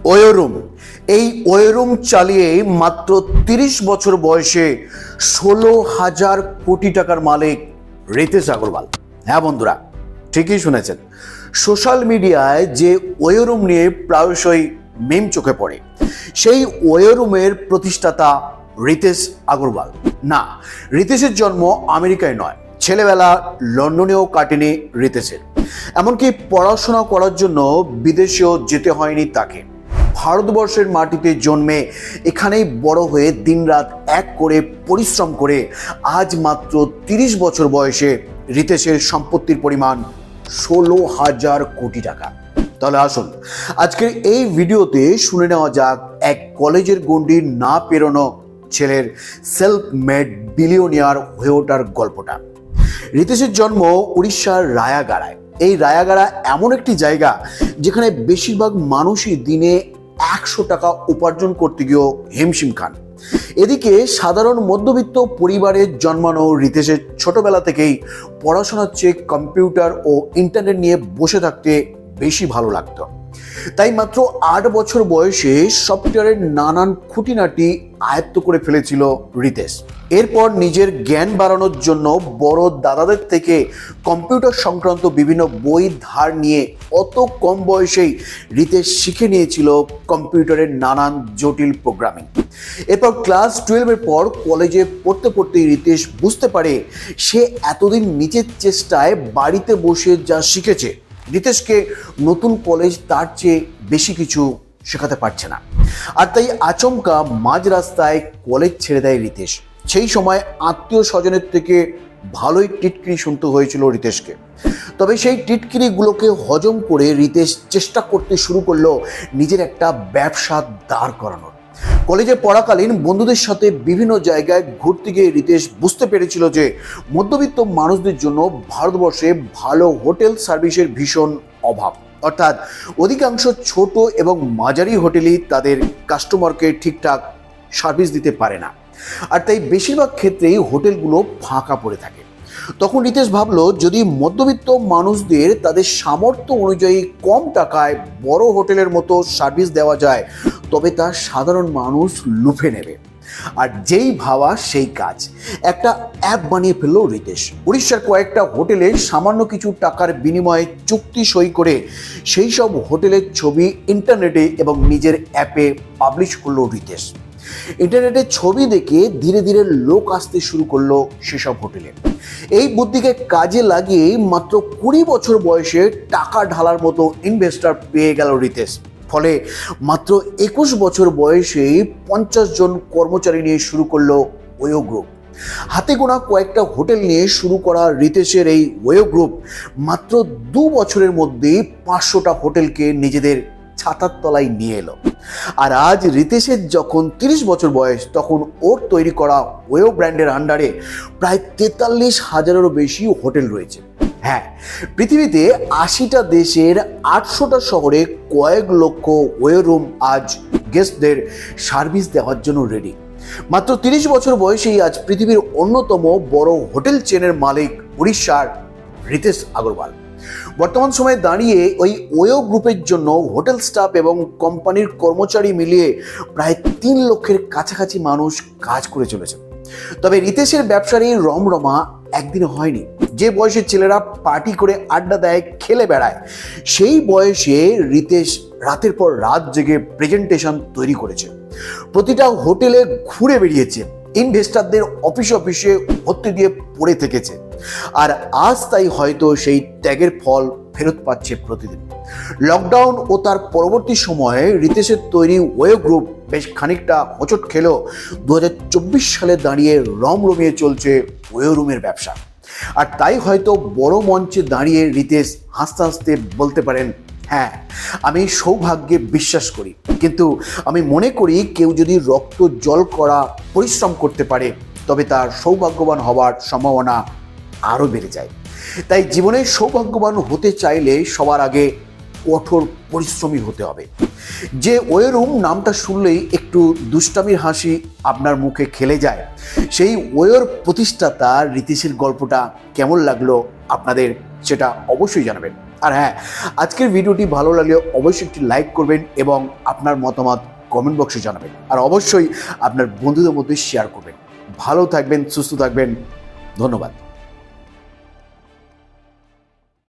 ওয়োরুম। এই ওয়োরুম চালিয়ে মাত্র 30 বছর বয়সে 16,000 কোটি টাকার মালিক রিতেশ আগরওয়াল। হ্যাঁ বন্ধুরা, ঠিকই শুনেছেন। সোশ্যাল মিডিয়ায় যে ওয়োরুম নিয়ে প্রায়শই মিম চোখে পড়ে, সেই ওয়োরুমের প্রতিষ্ঠাতা রিতেশ আগরওয়াল। না, রিতেশের জন্ম আমেরিকায় নয়, ছেলেবেলা লন্ডনেও কাটেনি রিতেশের। এমনকি পড়াশোনা করার জন্য বিদেশেও যেতে হয়নি তাকে। ভারতবর্ষের মাটিতে জন্মে এখানেই বড় হয়ে দিনরাত এক করে পরিশ্রম করে আজ মাত্র 30 বছর বয়সে রিতেশের সম্পত্তির পরিমাণ 16,000 কোটি টাকা। তাহলে আসুন আজকের এই ভিডিওতে শুনে নেওয়া যাক এক কলেজের গণ্ডি না পেরোনো ছেলের সেলফ মেড বিলিয়নিয়ার হয়ে ওঠার গল্পটা। রিতেশের জন্ম উড়িষ্যার রায়াগাড়ায়। এই রায়াগাড়া এমন একটি জায়গা যেখানে বেশিরভাগ মানুষই দিনে 100 টাকা উপার্জন করতে গিয়েও হিমশিম খান। এদিকে সাধারণ মধ্যবিত্ত পরিবারে জন্মানো রিতেশের ছোটবেলা থেকেই পড়াশোনার চেয়ে কম্পিউটার ও ইন্টারনেট নিয়ে বসে থাকতে বেশি ভালো লাগতো। তাই মাত্র 8 বছর বয়সে সফটওয়্যারের নানান খুঁটিনাটি আয়ত্ত করে ফেলেছিল রিতেশ। এরপর নিজের জ্ঞান বাড়ানোর জন্য বড় দাদাদের থেকে কম্পিউটার সংক্রান্ত বিভিন্ন বই ধার নিয়ে অত কম বয়সেই রিতেশ শিখে নিয়েছিল কম্পিউটারের নানান জটিল প্রোগ্রামিং। এরপর ক্লাস 12-এর পর কলেজে পড়তে পড়তেই রিতেশ বুঝতে পারে সে এতদিন নিজের চেষ্টায় বাড়িতে বসে যা শিখেছে, রিতেশকে নতুন কলেজ তার চেয়ে বেশি কিছু শেখাতে পারছে না। আর তাই আচমকা মাঝ রাস্তায় কলেজ ছেড়ে দেয় রিতেশ। সেই সময় আত্মীয় স্বজনের থেকে ভালোই টিটকিরি শুনতে হয়েছিল রিতেশকে। তবে সেই টিটকিরিগুলোকে হজম করে রিতেশ চেষ্টা করতে শুরু করলো নিজের একটা ব্যবসা দাঁড় করানোর। কলেজে পড়াকালীন বন্ধুদের সাথে বিভিন্ন জায়গায় ঘুরতে গিয়ে রিতেশ বুঝতে পেরেছিল যে মধ্যবিত্ত মানুষদের জন্য ভারতবর্ষে ভালো হোটেল সার্ভিসের ভীষণ অভাব। অর্থাৎ অধিকাংশ ছোট এবং মাঝারি হোটেলই তাদের কাস্টমারকে ঠিকঠাক সার্ভিস দিতে পারে না। আর তাই বেশিরভাগ ক্ষেত্রেই হোটেলগুলো ফাঁকা পড়ে থাকে। তখন রিতেশ ভাবলো, যদি মধ্যবিত্ত মানুষদের তাদের সামর্থ্য অনুযায়ী কম টাকায় বড় হোটেলের মতো সার্ভিস দেওয়া যায়, তবে তা সাধারণ মানুষ লুফে নেবে। আর যেই ভাবা সেই কাজ, একটা অ্যাপ বানিয়ে ফেললো রিতেশ। উড়িষ্যার কয়েকটা হোটেলে সামান্য কিছু টাকার বিনিময়ে চুক্তি সই করে সেই সব হোটেলের ছবি ইন্টারনেটে এবং নিজের অ্যাপে পাবলিশ করলো রিতেশ। ইন্টারনেটে ছবি দেখে ধীরে ধীরে লোক আসতে শুরু করলো সেসব হোটেলে। এই বুদ্ধিকে কাজে লাগিয়ে মাত্র 20 বছর বয়সে টাকা ঢালার মতো ইনভেস্টর পেয়ে গেল রিতেশ। ফলে মাত্র 21 বছর বয়সে 50 জন কর্মচারী নিয়ে শুরু করলো ওয়ো গ্রুপ। হাতে গোনা কয়েকটা হোটেল নিয়ে শুরু করা রিতেশের এই ওয়ো গ্রুপ মাত্র 2 বছরের মধ্যেই 500টা হোটেলকে নিজেদের ছাতার তলায় নিয়ে এলো। আর আজ রিতেশের যখন 30 বছর বয়স, তখন ওর তৈরি করা ওয়ো ব্র্যান্ডের আন্ডারে প্রায় 43,000-এরও বেশি হোটেল রয়েছে। হ্যাঁ, পৃথিবীতে 80টা দেশের 800টা শহরে কয়েক লক্ষ ওয়ো রুম আজ গেস্টদের সার্ভিস দেওয়ার জন্য রেডি। মাত্র 30 বছর বয়সেই আজ পৃথিবীর অন্যতম বড় হোটেল চেনের মালিক উড়িষ্যার রিতেশ আগরওয়াল। বর্তমান সময়ে দাঁড়িয়ে ওই ওয়ো গ্রুপের জন্য হোটেল স্টাফ এবং কোম্পানির কর্মচারী মিলিয়ে প্রায় 3 লক্ষের কাছাকাছি মানুষ কাজ করে চলেছে। তবে রিতেশের ব্যবসার এই রমরমা একদিনে হয়নি। যে বয়সে ছেলেরা পার্টি করে আড্ডা দেয়, খেলে বেড়ায়, সেই বয়সে রিতেশ রাতের পর রাত জেগে প্রেজেন্টেশন তৈরি করেছে, প্রতিটা হোটেলে ঘুরে বেরিয়েছে, ইনভেস্টরদের অফিসে ভর্তি দিয়ে পড়ে থেকেছে। আর আজ তাই হয়তো সেই ত্যাগের ফল ফেরত পাচ্ছে প্রতিদিন। লকডাউন ও তার পরবর্তী সময়ে রিতেশের তৈরি ওয়ো গ্রুপ বেশ খানিকটা হোঁচট খেলেও 2024 সালে দাঁড়িয়ে রমরমিয়ে চলছে ওয়ো রুমের ব্যবসা। আর তাই হয়তো বড় মঞ্চে দাঁড়িয়ে রিতেশ হাসতে হাসতে বলতে পারেন, হ্যাঁ, আমি সৌভাগ্যে বিশ্বাস করি, কিন্তু আমি মনে করি কেউ যদি রক্ত জল করা পরিশ্রম করতে পারে তবে তার সৌভাগ্যবান হওয়ার সম্ভাবনা আরও বেড়ে যায়। তাই জীবনে সৌভাগ্যবান হতে চাইলে সবার আগে কঠোর পরিশ্রমী হতে হবে। যে ওয়ো রুম নামটা শুনলেই একটু দুষ্টামির হাসি আপনার মুখে খেলে যায়, সেই ওয়োর প্রতিষ্ঠাতা রিতেশের গল্পটা কেমন লাগলো আপনাদের সেটা অবশ্যই জানাবেন। আর হ্যাঁ, আজকের ভিডিওটি ভালো লাগলে অবশ্যই একটি লাইক করবেন এবং আপনার মতামত কমেন্ট বক্সে জানাবেন। আর অবশ্যই আপনার বন্ধুদের মধ্যে শেয়ার করবেন। ভালো থাকবেন, সুস্থ থাকবেন। ধন্যবাদ।